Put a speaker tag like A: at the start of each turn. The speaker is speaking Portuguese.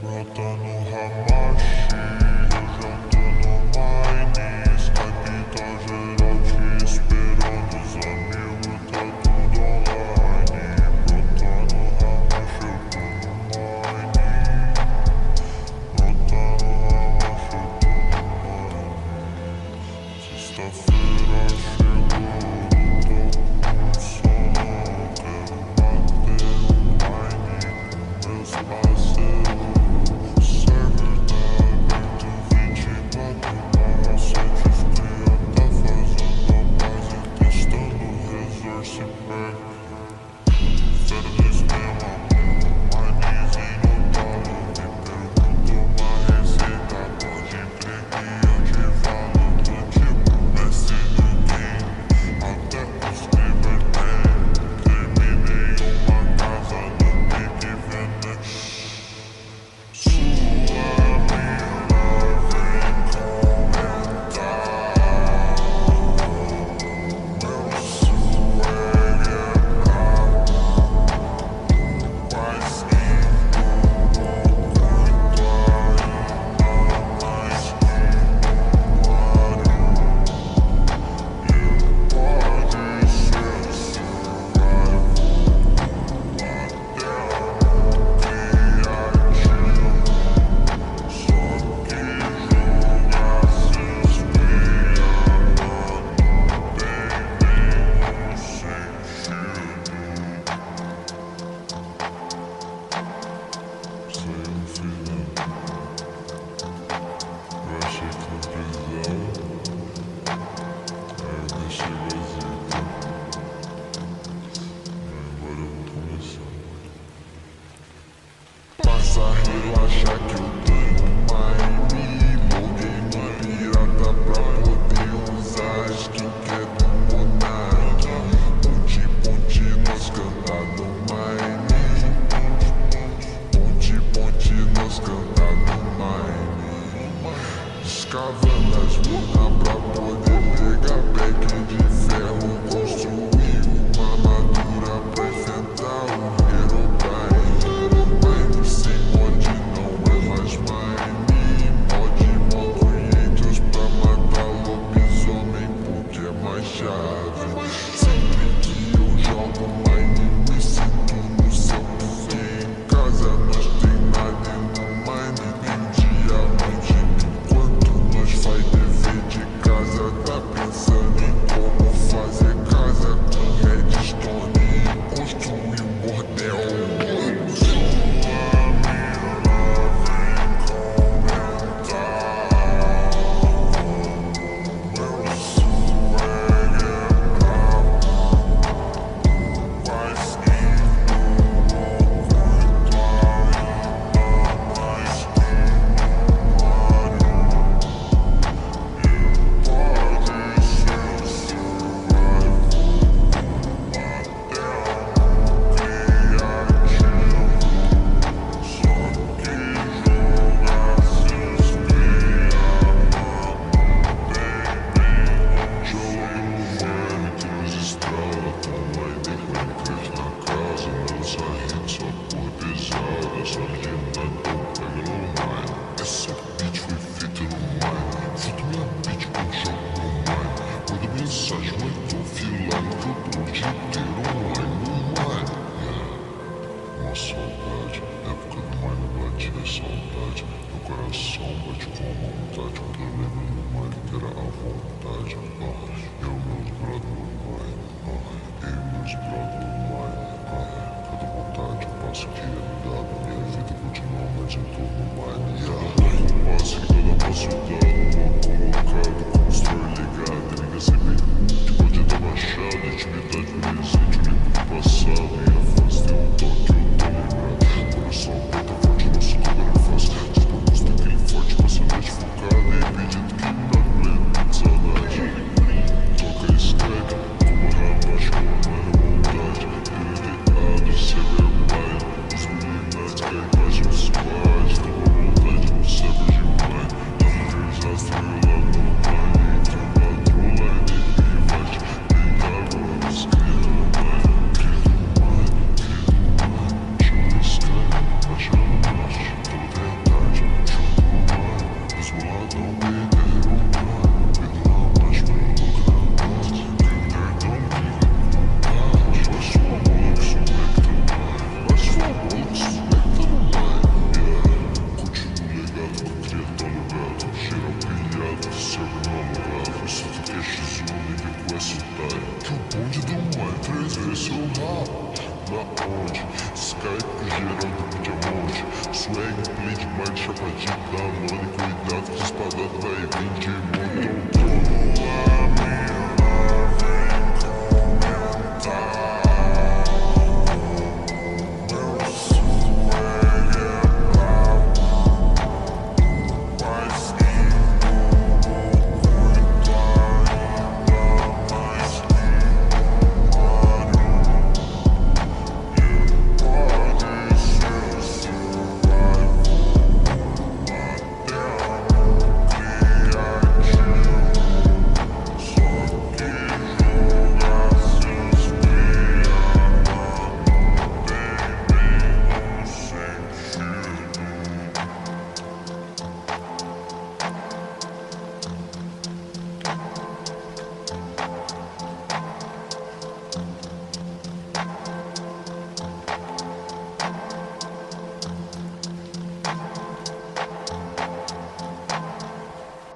A: Brota no Hamashi, eu já tô no Mine. Skype tá geral te esperando, os amigos tá tudo online. Brota no Hamashi, eu tô no Mine. Brota no Hamashi, eu tô no Mine. Sexta-feira chegou, eu tô com sono. Quero bater online com meus parceiros. Passa a relaxar que eu tenho Mine. Loguei no pirata pra poder usar a skin que é do Monark. Ponte, nós canta no Mine. Ponte, nós canta no Mine. Escavando as minas pra poder pegar pack de ferro. Construir uma armadura pra enfrentar o Herobrine. Sempre que eu jogo Mine, me sinto no céu, porque em casa nós tem nada e no Mine tem diamante. Enquanto nós faz dever de casa, tá pensando em como fazer casa com redstone e construir um bordel. Saudade, época do Mine bate a saudade. Meu coração bate com vontade. Quando eu lembro do Mine que era a vontade. Eu meus brother no Mine, eu meus brother no Mine. Cada vontade eu passo que é me dado. Minha vida continua, mas eu tô no Mine. Todo passo que toda passo dado, mal colocado, construir ligado. Ninguém se pergunte, pode dar baixado. Intimidade presente, eu lembro do passado. E a fase tem um toque. Coração bota forte, nosso calor é fácil. Dispomos daquele forte, passionete focado. E pedido que dá pleno de saudade. Toca escreve, como rapaz, como uma revoltade. Irritado, sempre é pai. Os meninas que é embaixo dos pais. Tô com vontade, não serve demais. Dá um desastre, eu lá no Mine. Entre um patrulha e rivais. Deita agora, escrito no Mine. Skype gerando diamante. Swag, bleed, mind, chapa de Danone. Cuidado que espadado vai vir de montão.